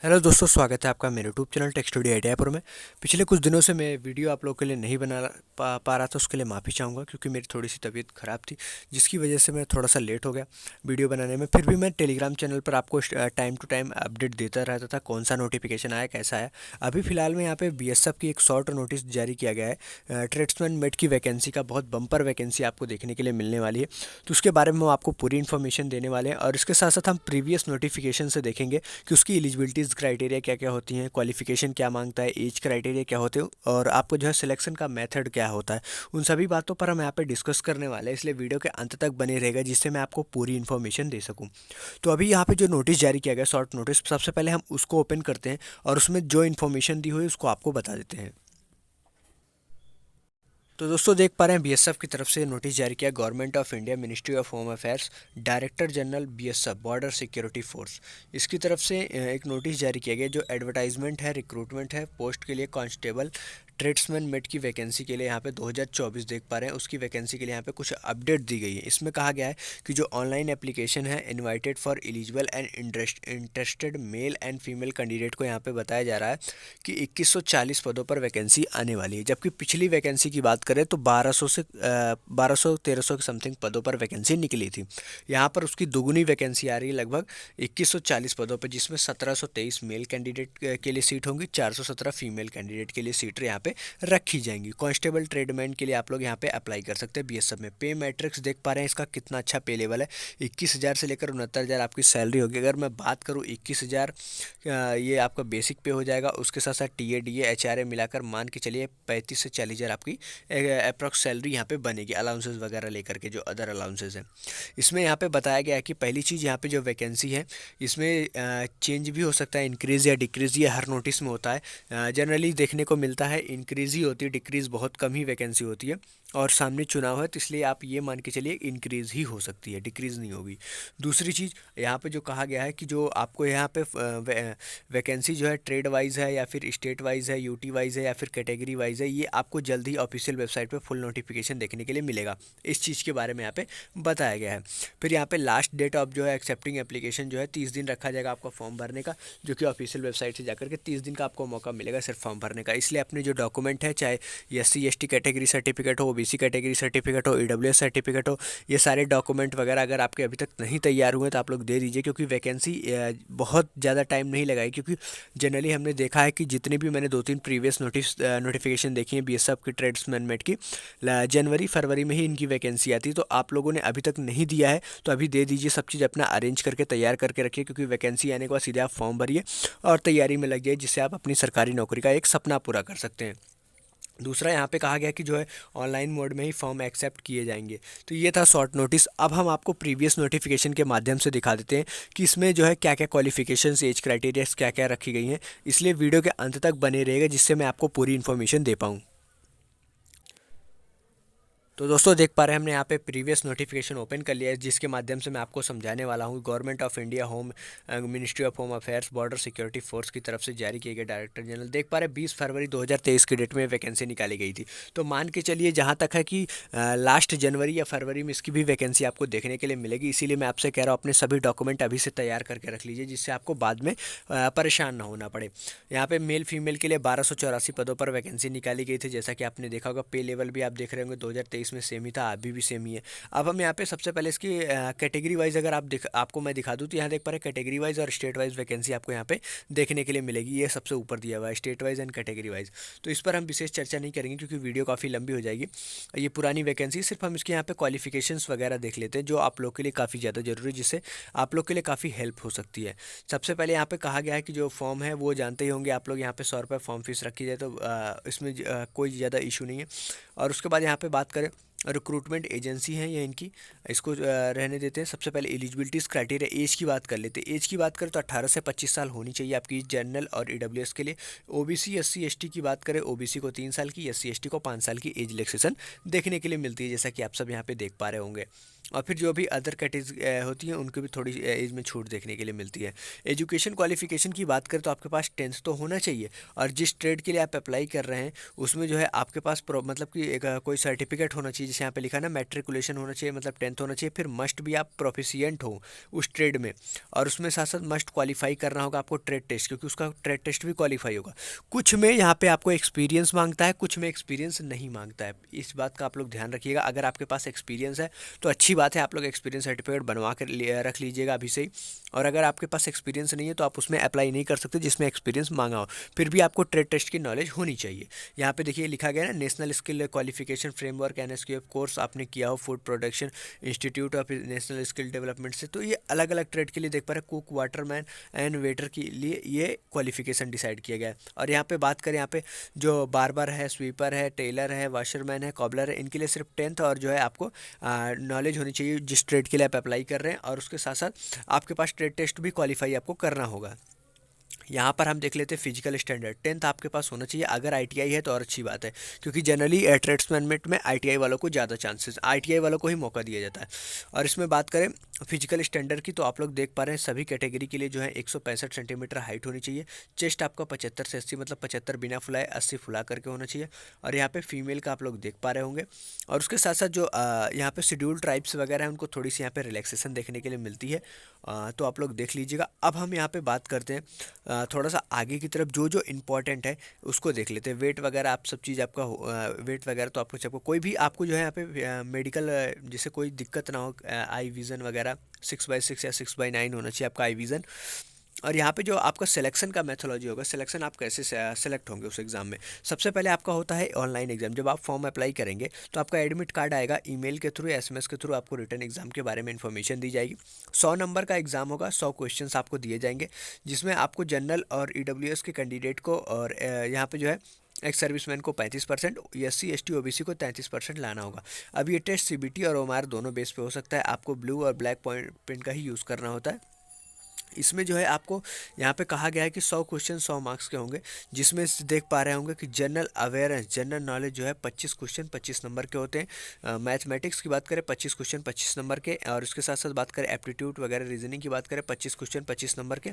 Hello दोस्तों, स्वागत है आपका मेरे यूट्यूब चैनल टेक स्टूडियो आईटीआईपुर में। पिछले कुछ दिनों से मैं वीडियो आप लोगों के लिए नहीं बना पा रहा था, उसके लिए माफ़ी चाहूँगा क्योंकि मेरी थोड़ी सी तबीयत ख़राब थी, जिसकी वजह से मैं थोड़ा सा लेट हो गया वीडियो बनाने में। फिर भी मैं टेलीग्राम चैनल पर आपको टाइम टू टाइम अपडेट देता रहता था, कौन सा नोटिफिकेशन आया, कैसा आया। अभी फ़िलहाल में यहाँ पे बीएसएफ की एक शॉर्ट नोटिस जारी किया गया है, ट्रेड्समैन मेट की वैकेंसी का। बहुत बम्पर वैकेंसी आपको देखने के लिए मिलने वाली है, तो उसके बारे में हम आपको पूरी इन्फॉर्मेशन देने वाले हैं। और इसके साथ साथ हम प्रीवियस नोटिफिकेशन से देखेंगे कि उसकी एलिजिबिलिटीज़ क्राइटेरिया क्या क्या होती हैं, क्वालिफिकेशन क्या मांगता है, एज क्राइटेरिया क्या होते हैं, और आपको जो है सिलेक्शन का मेथड क्या होता है। उन सभी बातों पर हम यहाँ पे डिस्कस करने वाले हैं, इसलिए वीडियो के अंत तक बने रहेगा जिससे मैं आपको पूरी इन्फॉर्मेशन दे सकूँ। तो अभी यहाँ पे जो नोटिस जारी किया गया, शॉर्ट नोटिस, सबसे पहले हम उसको ओपन करते हैं और उसमें जो इन्फॉर्मेशन दी हुई है उसको आपको बता देते हैं। तो दोस्तों, देख पा रहे हैं बीएसएफ की तरफ से नोटिस जारी किया, government of India, ministry of home affairs, director general BSF, border security force. इसकी तरफ से एक नोटिस जारी किया गया जो एडवर्टाइजमेंट है, रिक्रूटमेंट है, पोस्ट के लिए कांस्टेबल ट्रेड्समैन मेट की वैकेंसी के लिए यहाँ पे 2024 देख पा रहे हैं, उसकी वैकेंसी के लिए यहाँ पे कुछ अपडेट दी गई है। इसमें कहा गया है कि जो ऑनलाइन एप्लीकेशन है, invited for eligible and interested male and female candidate को यहाँ पे बताया जा रहा है कि 2140 पदों पर वैकेंसी आने वाली है। जबकि पिछली वैकेंसी की बात करें तो 1200 के समथिंग पदों पर वैकेंसी निकली थी। यहाँ पर उसकी दोगुनी वैकेंसी आ रही है, लगभग 2140 पदों पर, जिसमें 1723 मेल कैंडिडेट के लिए सीट होंगी, 417 फीमेल कैंडिडेट के लिए सीट यहाँ पे रखी जाएंगी। कांस्टेबल ट्रेडमैन के लिए आप लोग यहाँ पे अप्लाई कर सकते हैं बीएसएफ में। पे मैट्रिक्स देख पा रहे हैं इसका कितना अच्छा पे लेवल है। 21,000 से लेकर 69,000 आपकी सैलरी होगी। अगर मैं बात करूँ 21,000, ये आपका बेसिक पे हो जाएगा। उसके साथ साथ टीए डीए एचआरए मिलाकर मान के चलिए 35 से 40,000 आपकी अप्रॉक्स सैलरी यहाँ पे बनेगी, अलाउंसेस वगैरह लेकर के, जो अदर अलाउंसेस हैं। इसमें यहाँ पे बताया गया है कि पहली चीज़, यहाँ पे जो वैकेंसी है इसमें चेंज भी हो सकता है, इंक्रीज़ या डिक्रीज़, ये हर नोटिस में होता है। जनरली देखने को मिलता है इंक्रीज़ ही होती है, डिक्रीज़ बहुत कम ही वैकेंसी होती है। और सामने चुनाव है तो इसलिए आप ये मान के चलिए इंक्रीज़ ही हो सकती है, डिक्रीज़ नहीं होगी। दूसरी चीज़ यहाँ पे जो कहा गया है कि जो आपको यहाँ पे वैकेंसी जो है ट्रेड वाइज है या फिर स्टेट वाइज है, यूटी वाइज है या फिर कैटेगरी वाइज है, ये आपको जल्द ही ऑफिशियल वेबसाइट पे फुल नोटिफिकेशन देखने के लिए मिलेगा। इस चीज़ के बारे में यहाँ पे बताया गया है। फिर यहाँ पे लास्ट डेट ऑफ जो है एक्सेप्टिंग एप्लीकेशन जो है 30 दिन रखा जाएगा आपका फॉर्म भरने का, जो कि ऑफिशियल वेबसाइट से जाकर के 30 दिन का आपको मौका मिलेगा सिर्फ फॉर्म भरने का। इसलिए अपने जो डॉक्यूमेंट है, चाहे एससी एसटी कैटेगरी सर्टिफिकेट हो, ओबीसी कैटेगरी सर्टिफिकेट हो, ईडब्ल्यूएस सर्टिफिकेट हो, ये सारे डॉक्यूमेंट वगैरह अगर आपके अभी तक नहीं तैयार हुए तो आप लोग दे दीजिए, क्योंकि वैकेंसी बहुत ज़्यादा टाइम नहीं लगाई। क्योंकि जनरली हमने देखा है कि जितने भी मैंने 2-3 प्रीवियस नोटिफिकेशन देखी है बीएसएफ की ट्रेड्समैन मेट की, जनवरी फरवरी में ही इनकी वैकेंसी आती है। तो आप लोगों ने अभी तक नहीं दिया है तो अभी दे दीजिए, सब चीज़ अपना अरेंज करके तैयार करके रखिए, क्योंकि वैकेंसी आने के बाद सीधे आप फॉर्म भरिए और तैयारी में लग जाइए, जिससे आप अपनी सरकारी नौकरी का एक सपना पूरा कर सकते हैं। दूसरा यहाँ पे कहा गया कि जो है ऑनलाइन मोड में ही फॉर्म एक्सेप्ट किए जाएंगे। तो ये था शॉर्ट नोटिस। अब हम आपको प्रीवियस नोटिफिकेशन के माध्यम से दिखा देते हैं कि इसमें जो है क्या क्या क्वालिफिकेशंस, एज क्राइटेरियाज क्या क्या रखी गई हैं। इसलिए वीडियो के अंत तक बने रहेगा जिससे मैं आपको पूरी इन्फॉर्मेशन दे पाऊँ। तो दोस्तों, देख पा रहे हैं हमने यहाँ पे प्रीवियस नोटिफिकेशन ओपन कर लिया है, जिसके माध्यम से मैं आपको समझाने वाला हूँ। Government of India, home ministry of home affairs, border security force की तरफ से जारी किए गए डायरेक्टर जनरल। देख पा रहे हैं 20 फरवरी 2023 की डेट में वैकेंसी निकाली गई थी। तो मान के चलिए जहाँ तक है कि लास्ट जनवरी या फरवरी में इसकी भी वैकेंसी आपको देखने के लिए मिलेगी। इसीलिए मैं आपसे कह रहा हूँ अपने सभी डॉक्यूमेंट अभी से तैयार करके रख लीजिए, जिससे आपको बाद में परेशान ना होना पड़े। यहाँ पे मेल फीमेल के लिए 1284 पदों पर वैकेंसी निकाली गई थी, जैसा कि आपने देखा होगा। पे लेवल भी आप देख रहे होंगे 2023 में सेम ही था, अभी भी सेम ही है। अब हम यहाँ पे सबसे पहले इसकी कैटेगरी वाइज अगर आपको मैं दिखा दूँ तो यहाँ देख पा रहे हैं कैटेगरी वाइज और स्टेट वाइज वैकेंसी आपको यहाँ पे देखने के लिए मिलेगी। ये सबसे ऊपर दिया हुआ है, state wise and category wise. तो इस पर हम विशेष चर्चा नहीं करेंगे क्योंकि वीडियो काफ़ी लंबी हो जाएगी। ये पुरानी वैकेंसी, सिर्फ हम इसके यहाँ पे क्वालिफिकेशंस वगैरह देख लेते हैं, जो आप लोग के लिए काफ़ी ज़्यादा जरूरी है, जिससे आप लोग के लिए काफ़ी हेल्प हो सकती है। सबसे पहले यहाँ पे कहा गया है कि जो फॉर्म है वो जानते ही होंगे आप लोग, यहाँ पे 100 रुपये फॉर्म फीस रखी जाए, तो इसमें कोई ज़्यादा इशू नहीं है। और उसके बाद यहाँ पे बात करें, रिक्रूटमेंट एजेंसी है ये इनकी, इसको रहने देते हैं। सबसे पहले एलिजिबिलिटीज़ क्राइटेरिया, एज की बात कर लेते हैं। एज की बात करें तो 18 से 25 साल होनी चाहिए आपकी जनरल और ईडब्ल्यूएस के लिए। ओबीसी एससी एसटी की बात करें, ओबीसी को 3 साल की, एससी एसटी को 5 साल की एज रिलैक्सेशन देखने के लिए मिलती है, जैसा कि आप सब यहाँ पे देख पा रहे होंगे। और फिर जो भी अदर कैटेगरी होती हैं उनको भी थोड़ी एज में छूट देखने के लिए मिलती है। एजुकेशन क्वालिफिकेशन की बात करें तो आपके पास 10th तो होना चाहिए, और जिस ट्रेड के लिए आप अप्लाई कर रहे हैं उसमें जो है आपके पास मतलब कि एक कोई सर्टिफिकेट होना चाहिए, जैसे यहाँ पे लिखा ना मैट्रिकुलेशन होना चाहिए, मतलब 10th होना चाहिए, फिर मस्ट भी आप प्रोफिशिएंट हो उस ट्रेड में, और उसमें साथ साथ मस्ट क्वालिफाई करना होगा आपको ट्रेड टेस्ट, क्योंकि उसका ट्रेड टेस्ट भी क्वालिफाई होगा। कुछ में यहाँ पे आपको एक्सपीरियंस मांगता है, कुछ में एक्सपीरियंस नहीं मांगता है, इस बात का आप लोग ध्यान रखिएगा। अगर आपके पास एक्सपीरियंस है तो अच्छी बात है, आप लोग एक्सपीरियंस सर्टिफिकेट बनवा कर रख लीजिएगा अभी से ही, और अगर आपके पास एक्सपीरियंस नहीं है तो आप उसमें अप्लाई नहीं कर सकते जिसमें एक्सपीरियंस मांगा हो, फिर भी आपको ट्रेड टेस्ट की नॉलेज होनी चाहिए। यहाँ पे देखिए लिखा गया ना, national skill qualification framework NSQF course आपने किया हो food production institute of national skill development से, तो ये अलग अलग ट्रेड के लिए देख पा रहे हैं, कुक, वाटरमैन एंड वेटर के लिए ये क्वालिफिकेशन डिसाइड किया गया है। और यहाँ पे बात करें, यहाँ पे जो बार्बर है, स्वीपर है, टेलर है, वाशरमैन है, कॉबलर है, इनके लिए सिर्फ 10th और जो है आपको नॉलेज होनी चाहिए जिस ट्रेड के लिए आप अप्लाई कर रहे हैं, और उसके साथ साथ आपके पास ट्रेड टेस्ट भी क्वालिफाई आपको करना होगा। यहाँ पर हम देख लेते हैं फिजिकल स्टैंडर्ड, 10th आपके पास होना चाहिए, अगर ITI है तो और अच्छी बात है, क्योंकि जनरली ट्रेड्समैन में ITI वालों को ज़्यादा चांसेस, ITI वालों को ही मौका दिया जाता है। और इसमें बात करें फिजिकल स्टैंडर्ड की, तो आप लोग देख पा रहे हैं सभी कैटेगरी के लिए जो है 165 सेंटीमीटर हाइट होनी चाहिए, चेस्ट आपका 75 से 80, मतलब 75 बिना फुलाए 80 फुला करके होना चाहिए, और यहाँ पे फीमेल का आप लोग देख पा रहे होंगे। और उसके साथ साथ जो यहाँ पे शेड्यूल ट्राइब्स वगैरह हैं उनको थोड़ी सी यहाँ पे रिलैक्सेशन देखने के लिए मिलती है, तो आप लोग देख लीजिएगा। अब हम यहाँ पे बात करते हैं थोड़ा सा आगे की तरफ, जो जो इम्पोर्टेंट है उसको देख लेते हैं। वेट वगैरह आप सब चीज़ आपका वेट वगैरह तो आपको कोई भी आपको जो है यहाँ पे मेडिकल जैसे कोई दिक्कत ना हो, आई विज़न वगैरह 6/6 या 6/9 होना चाहिए आपका आई विज़न। और यहाँ पे जो आपका सिलेक्शन का मेथोलॉजी होगा, सिलेक्शन आप कैसे सेलेक्ट होंगे उस एग्ज़ाम में, सबसे पहले आपका होता है ऑनलाइन एग्ज़ाम। जब आप फॉर्म अप्लाई करेंगे तो आपका एडमिट कार्ड आएगा, ईमेल के थ्रू, SMS के थ्रू आपको रिटर्न एग्ज़ाम के बारे में इन्फॉर्मेशन दी जाएगी। 100 नंबर का एग्ज़ाम होगा, 100 क्वेश्चंस आपको दिए जाएंगे, जिसमें आपको जनरल और EWS के कैंडिडेट को, और यहाँ पे जो है एक सर्विसमैन को 35%, SC ST OBC को 33% लाना होगा। अब ये टेस्ट CBT और OMR दोनों बेस पे हो सकता है, आपको ब्लू और ब्लैक पॉइंट पेन का ही यूज़ करना होता है। इसमें जो है आपको यहाँ पे कहा गया है कि 100 क्वेश्चन 100 मार्क्स के होंगे, जिसमें देख पा रहे होंगे कि जनरल अवेयरनेस, जनरल नॉलेज जो है 25 क्वेश्चन 25 नंबर के होते हैं। मैथमेटिक्स की बात करें 25 क्वेश्चन 25 नंबर के, और उसके साथ साथ बात करें एप्टीट्यूड वगैरह रीजनिंग की बात करें 25 क्वेश्चन 25 नंबर के।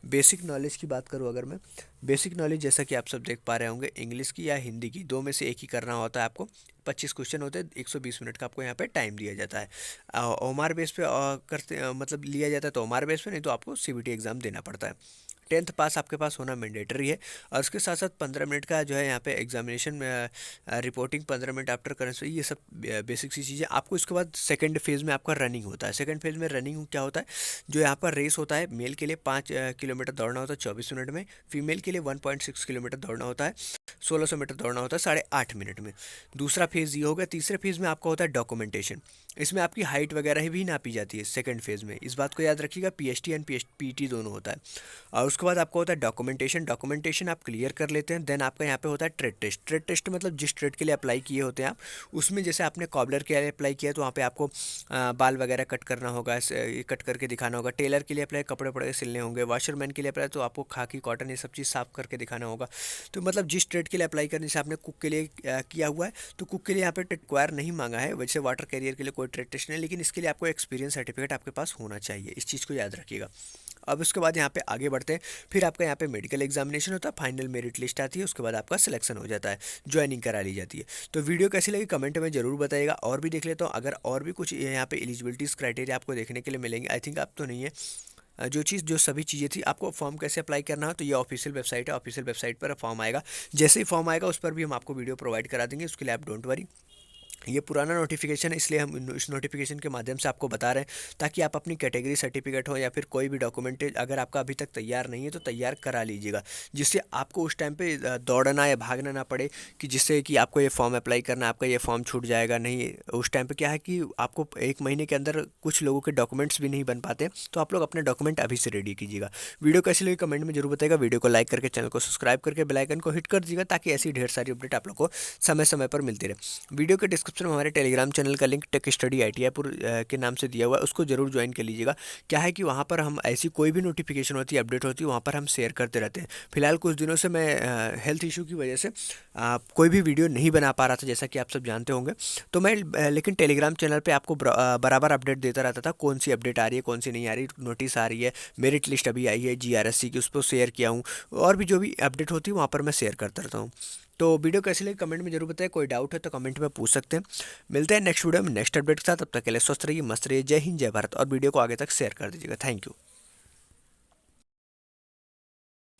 बेसिक नॉलेज की बात करूँ अगर मैं, बेसिक नॉलेज जैसा कि आप सब देख पा रहे होंगे, इंग्लिश की या हिंदी की, दो में से एक ही करना होता है आपको। 25 क्वेश्चन होते हैं, 120 मिनट का आपको यहाँ पे टाइम दिया जाता है। OMR बेस पे करते मतलब लिया जाता है तो OMR बेस पे, नहीं तो आपको CBT एग्ज़ाम देना पड़ता है। 10th पास आपके पास होना मैंडेटरी है, और उसके साथ साथ 15 मिनट का जो है यहाँ पे एग्जामिनेशन में रिपोर्टिंग 15 मिनट आफ्टर करेंसी, ये सब बेसिक सी चीज़ें आपको। इसके बाद सेकंड फेज़ में आपका रनिंग होता है। सेकंड फेज़ में रनिंग क्या होता है, जो यहाँ पर रेस होता है, मेल के लिए 5 किलोमीटर दौड़ना होता है 24 मिनट में, फीमेल के लिए 1.6 किलोमीटर दौड़ना होता है, 1600 मीटर दौड़ना होता है 8.5 मिनट में। दूसरा फेज़ ये होगा। तीसरे फेज़ में आपका होता है डॉक्यूमेंटेशन, इसमें आपकी हाइट वगैरह भी नापी जाती है सेकंड फेज़ में, इस बात को याद रखिएगा। PST एंड PT दोनों होता है। और उसके बाद आपका होता है डॉक्यूमेंटेशन, डॉक्यूमेंटेशन आप क्लियर कर लेते हैं, देन आपका यहाँ पे होता है ट्रेड टेस्ट। ट्रेड टेस्ट मतलब जिस ट्रेड के लिए अप्लाई किए होते हैं आप, उसमें जैसे आपने कॉबलर के लिए अप्लाई किया तो वहाँ पे आपको बाल वगैरह कट करना होगा, कट करके दिखाना होगा। टेलर के लिए अप्लाई कपड़े वपड़े सिलने होंगे। वॉशरमैन के लिए अप्लाई तो आपको खाकी कॉटन ये सब चीज़ साफ करके दिखाना होगा। तो मतलब जिस ट्रेड के लिए अप्लाई करने से आपने कुक के लिए किया हुआ है, तो कुक के लिए यहाँ पे रिक्वायर नहीं मांगा है, वैसे वाटर कैरियर के लिए कोई ट्रेड टेस्ट नहीं, लेकिन इसके लिए आपको एक्सपीरियंस सर्टिफिकेट आपके पास होना चाहिए, इस चीज़ को याद रखिएगा। अब उसके बाद यहाँ पे आगे बढ़ते हैं, फिर आपका यहाँ पे मेडिकल एग्जामिनेशन होता है, फाइनल मेरिट लिस्ट आती है, उसके बाद आपका सिलेक्शन हो जाता है, ज्वाइनिंग करा ली जाती है। तो वीडियो कैसी लगी कमेंट में जरूर बताइएगा, और भी देख लेता हूँ अगर और भी कुछ यहाँ पे एलिजिबिलिटीज़ क्राइटेरिया आपको देखने के लिए मिलेंगे। आई थिंक अब तो नहीं है, जो सभी चीज़ें थी। आपको फॉर्म कैसे अप्लाई करना है, तो ये ऑफिशियल वेबसाइट है, ऑफिशियल वेबसाइट पर फॉर्म आएगा, जैसे ही फॉर्म आएगा उस पर भी हम आपको वीडियो प्रोवाइड करा देंगे, उसके लिए आप डोंट वरी। ये पुराना नोटिफिकेशन है, इसलिए हम इस नोटिफिकेशन के माध्यम से आपको बता रहे हैं, ताकि आप अपनी कैटेगरी सर्टिफिकेट हो या फिर कोई भी डॉक्यूमेंट अगर आपका अभी तक तैयार नहीं है तो तैयार करा लीजिएगा, जिससे आपको उस टाइम पे दौड़ना या भागना ना पड़े कि जिससे कि आपको ये फॉर्म अप्लाई करना, आपका ये फॉर्म छूट जाएगा। नहीं, उस टाइम पे क्या है कि आपको 1 महीने के अंदर कुछ लोगों के डॉक्यूमेंट्स भी नहीं बन पाते, तो आप लोग अपने डॉक्यूमेंट अभी से रेडी कीजिएगा। वीडियो कैसी लगी कमेंट में जरूर बताइएगा। वीडियो को लाइक करके चैनल को सब्सक्राइब करके बेल आइकन को हिट कर दीजिएगा, ताकि ऐसी ढेर सारी अपडेट आप लोग को समय समय पर मिलती रहे। वीडियो के डिस्क्रिप्शन में हमारे टेलीग्राम चैनल का लिंक टेक स्टडी ITI के नाम से दिया हुआ है, उसको जरूर ज्वाइन कर लीजिएगा। क्या है कि वहाँ पर हम ऐसी कोई भी नोटिफिकेशन होती है, अपडेट होती है, वहाँ पर हम शेयर करते रहते हैं। फिलहाल कुछ दिनों से मैं हेल्थ इशू की वजह से कोई भी वीडियो नहीं बना पा रहा था, जैसा कि आप सब जानते होंगे, तो मैं लेकिन टेलीग्राम चैनल पर आपको बराबर अपडेट देता रहता था, कौन सी अपडेट आ रही है, कौन सी नहीं आ रही, नोटिस आ रही है, मेरिट लिस्ट अभी आई है GRSC की, उस पर शेयर किया हूँ, और भी जो भी अपडेट होती है वहाँ पर मैं शेयर करता रहता हूँ। तो वीडियो कैसी लगी कमेंट में जरूर बताएं, कोई डाउट है तो कमेंट में पूछ सकते हैं। मिलते हैं नेक्स्ट वीडियो में नेक्स्ट अपडेट के साथ, तब तक के लिए स्वस्थ रहिए, मस्त रहिए। जय हिंद, जय भारत, और वीडियो को आगे तक शेयर कर दीजिएगा। Thank you.